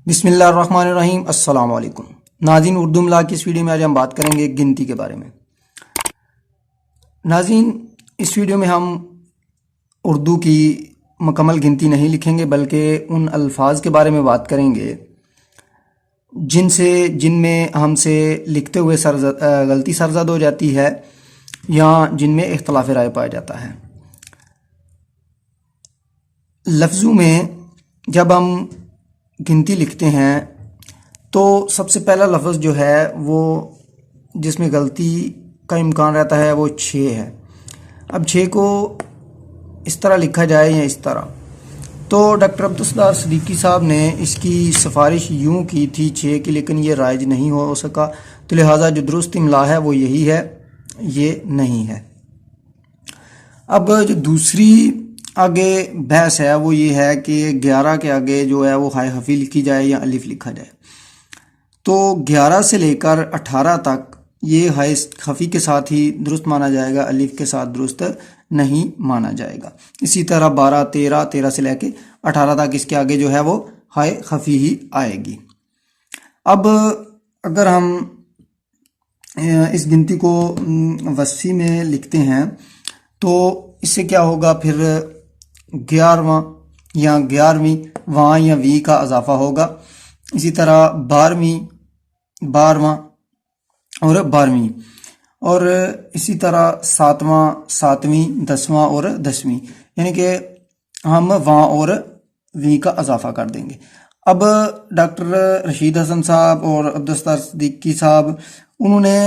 बिस्मिल्लाहिर्रहमानिर्रहीम। अस्सलाम वालेकुम नाज़रीन, उर्दू मिला की इस वीडियो में आज हम बात करेंगे गिनती के बारे में। नाज़रीन, इस वीडियो में हम उर्दू की मुकम्मल गिनती नहीं लिखेंगे बल्कि उन अल्फाज के बारे में बात करेंगे जिनमें हमसे लिखते हुए गलती सरजद हो जाती है या जिनमें इख्तलाफ राय पाया जाता है। लफ्ज़ों में जब हम गिनती लिखते हैं तो सबसे पहला लफ्ज़ जो है वो जिसमें गलती का इम्कान रहता है वो 6 है। अब 6 को इस तरह लिखा जाए या इस तरह, तो डॉक्टर अब्दुस्सत्तार सिद्दीकी साहब ने इसकी सिफारिश यूँ की थी 6 की, लेकिन ये राइज नहीं हो सका, तो लिहाजा जो दुरुस्त इमला है वो यही है, ये नहीं है। अब जो दूसरी आगे बहस है वो ये है कि 11 के आगे जो है वो हाय हफ़ी लिखी जाए या अलिफ लिखा जाए। तो 11 से लेकर 18 तक ये हाय हफ़ी के साथ ही दुरुस्त माना जाएगा, अलिफ के साथ दुरुस्त नहीं माना जाएगा। इसी तरह 12, 13 से लेके 18 तक इसके आगे जो है वो हाय हफ़ी ही आएगी। अब अगर हम इस गिनती को वस्फ़ी में लिखते हैं तो इससे क्या होगा, फिर 11वां या 11वीं वां या वी का इजाफा होगा। इसी तरह 12वां और 12वीं, और इसी तरह 7वीं 10वां और 10वीं, यानी कि हम वां और वी का इजाफा कर देंगे। अब डॉक्टर रशीद हसन साहब और अब्दुस्सत्तार सिद्दीकी साहब, उन्होंने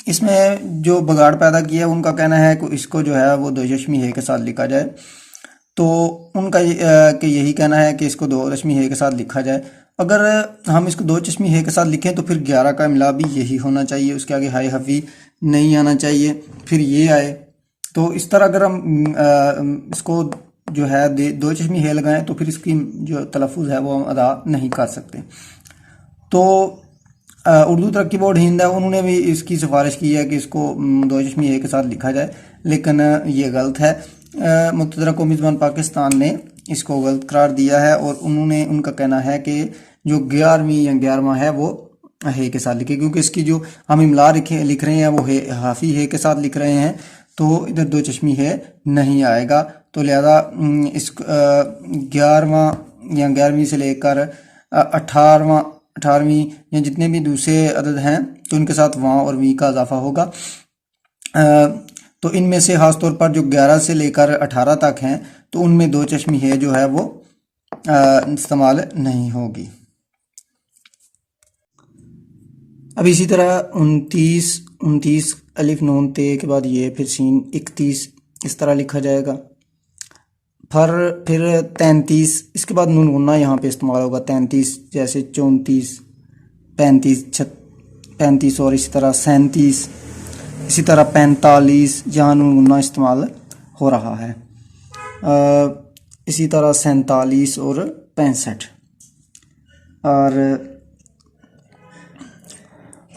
इसमें जो बगाड़ पैदा किया, उनका कहना है कि इसको जो है वो 2 चश्मी है के साथ लिखा जाए। तो उनका कि यही कहना है कि इसको 2 चश्मी है के साथ लिखा जाए। अगर हम इसको 2 चश्मी है के साथ लिखें तो फिर 11 का इमला भी यही होना चाहिए, उसके आगे हाय हफ़ी नहीं आना चाहिए, फिर ये आए। तो इस तरह अगर हम इसको जो है 2 चश्मी है लगाएं तो फिर इसकी जो तलफ़ुज़ है वो हम अदा नहीं कर सकते। तो उर्दू तरक्की बोर्ड हिंद है, उन्होंने भी इसकी सिफारिश की है कि इसको 2 चश्मी है के साथ लिखा जाए, लेकिन ये गलत है। मुक़्तदरा कौमी ज़बान पाकिस्तान ने इसको गलत करार दिया है और उनका कहना है कि जो 11वीं या 11वां है वो है के साथ लिखे, क्योंकि इसकी जो हम इमला लिख रहे हैं वो है हाफ़ी है के साथ लिख रहे हैं, तो इधर 2 चश्मी है नहीं आएगा। तो लिहाजा इस 11वां या 11वीं से लेकर 18वीं या जितने भी दूसरे अदद हैं तो उनके साथ वां और वी का इजाफा होगा। तो इनमें से ख़ास तौर पर जो 11 से लेकर 18 तक हैं तो उनमें 2 चश्मी है जो है वो इस्तेमाल नहीं होगी। अब इसी तरह 29 अलिफ नून ते के बाद ये, फिर सीन 31 इस तरह लिखा जाएगा। फिर 33 इसके बाद नून गुन्ना यहाँ पे इस्तेमाल होगा। 33 जैसे 34, 35 और इसी तरह 37, इसी तरह 45 जहाँ नून गुन्ना इस्तेमाल हो रहा है। इसी तरह 47 और 65, और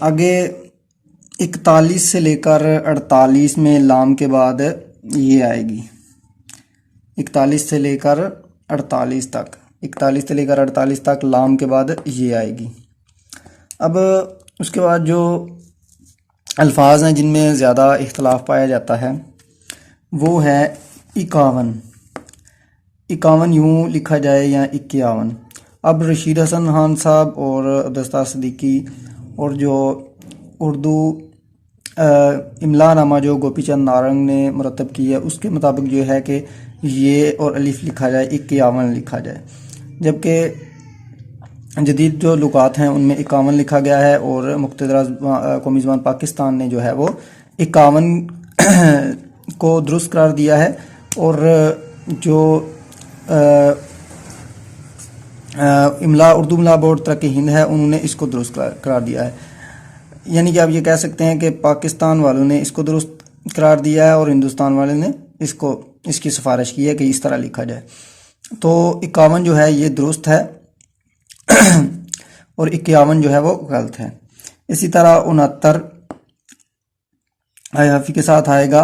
आगे 41 से लेकर 48 में लाम के बाद ये आएगी। 41 से लेकर 48 तक लाम के बाद ये आएगी। अब उसके बाद जो अल्फाज हैं जिनमें ज़्यादा इख्तलाफ पाया जाता है वो है 51 यूँ लिखा जाए या 51। अब रशीद हसन खान साहब और अब्दुस्सत्तार सिद्दीकी और जो उर्दू इमला नामा जो गोपी चंद नारंग ने मुरतब की है उसके मुताबिक जो है कि ये और अलिफ लिखा जाए, 51 लिखा जाए, जबकि जदीद जो लुगात हैं उनमें 51 लिखा गया है और मुक़्तदरा कौमी ज़बान पाकिस्तान ने जो है वो 51 को दुरुस्त करार दिया है। और जो उर्दू इमला बोर्ड तरक्की हिंद है उन्होंने इसको दुरुस्त करार दिया है। यानी कि आप ये कह सकते हैं कि पाकिस्तान वालों ने इसको दुरुस्त करार दिया है और हिंदुस्तान वाले ने इसकी सिफारिश की है कि इस तरह लिखा जाए। तो 51 जो है ये दुरुस्त है और 51 जो है वो गलत है। इसी तरह 69 हाय हफ़ी के साथ आएगा,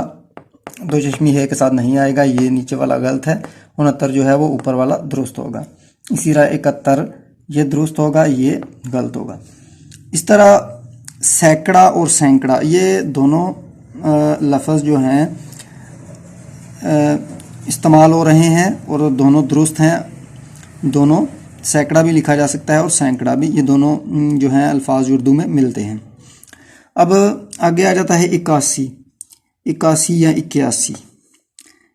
2 चश्मी है के साथ नहीं आएगा, ये नीचे वाला गलत है। 69 जो है वो ऊपर वाला दुरुस्त होगा। इसी तरह 71 ये दुरुस्त होगा, ये गलत होगा। इस तरह सैकड़ा और सैकड़ा ये दोनों लफ्ज़ जो हैं इस्तेमाल हो रहे हैं और दोनों दुरुस्त हैं। दोनों सैकड़ा भी लिखा जा सकता है और सैकड़ा भी, ये दोनों जो हैं अल्फाज उर्दू में मिलते हैं। अब आगे आ जाता है 81, 81 या 81।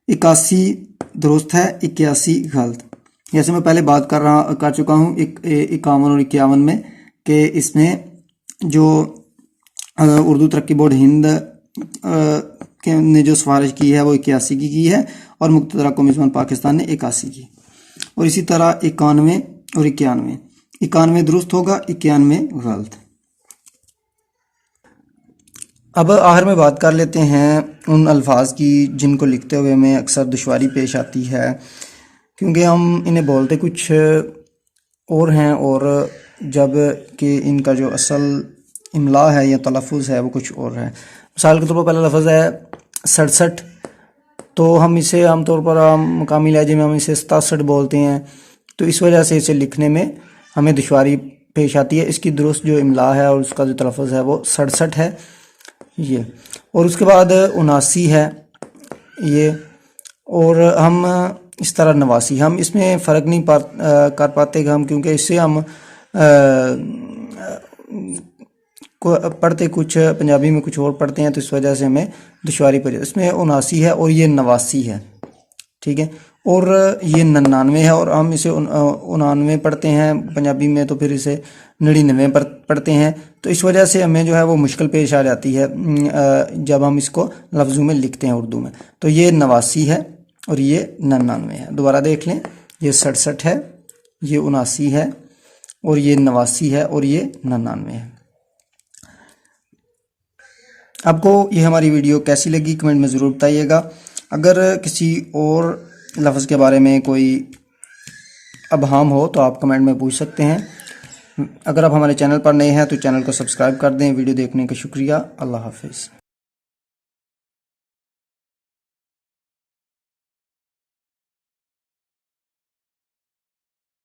81 दुरुस्त है, 81 गलत। जैसे मैं पहले बात कर चुका हूँ 51 और 51 में कि इसमें जो उर्दू तरक्की बोर्ड हिंद ने जो सिफारिश की है वो 81 की है और मुक्तदरा कौम पाकिस्तान ने 81 की। और इसी तरह 91 और 91, 91 दुरुस्त होगा, 91 गलत। अब आखिर में बात कर लेते हैं उन अल्फाज की जिनको लिखते हुए हमें अक्सर दुश्वारी पेश आती है, क्योंकि हम इन्हें बोलते कुछ और हैं और जब कि इनका जो असल इमला है या तलफ़ुज़ है वो कुछ और है। मिसाल के तौर पर पहला लफ्ज़ है 67, तो हम इसे आमतौर पर मकामी लहजे में हम इसे 67 बोलते हैं, तो इस वजह से इसे लिखने में हमें दुश्वारी पेश आती है। इसकी दुरुस्त जो इमला है और उसका जो तलफ़ुज़ है वो 67 है ये। और उसके बाद 79 है ये, और हम इस तरह 89, हम इसमें फ़र्क नहीं कर पाते हम, क्योंकि इससे हम पढ़ते कुछ पंजाबी में कुछ और पढ़ते हैं, तो इस वजह से हमें दुश्वारी पड़ जाती है। इसमें 79 है और ये 89 है, ठीक है। और ये 99 है और हम इसे 99 पढ़ते हैं पंजाबी में, तो फिर इसे 99 पढ़ते हैं। तो इस वजह से हमें जो है वो मुश्किल पेश आ जाती है जब हम इसको लफ्ज़ों में लिखते हैं उर्दू में। तो ये 89 है और ये 99 है। दोबारा देख लें, ये 67 है, ये 79 है और ये 89 है और ये 99 है। आपको ये हमारी वीडियो कैसी लगी कमेंट में ज़रूर बताइएगा। अगर किसी और लफ्ज़ के बारे में कोई अबहम हो तो आप कमेंट में पूछ सकते हैं। अगर आप हमारे चैनल पर नए हैं तो चैनल को सब्सक्राइब कर दें। वीडियो देखने का शुक्रिया। अल्लाह हाफिज़।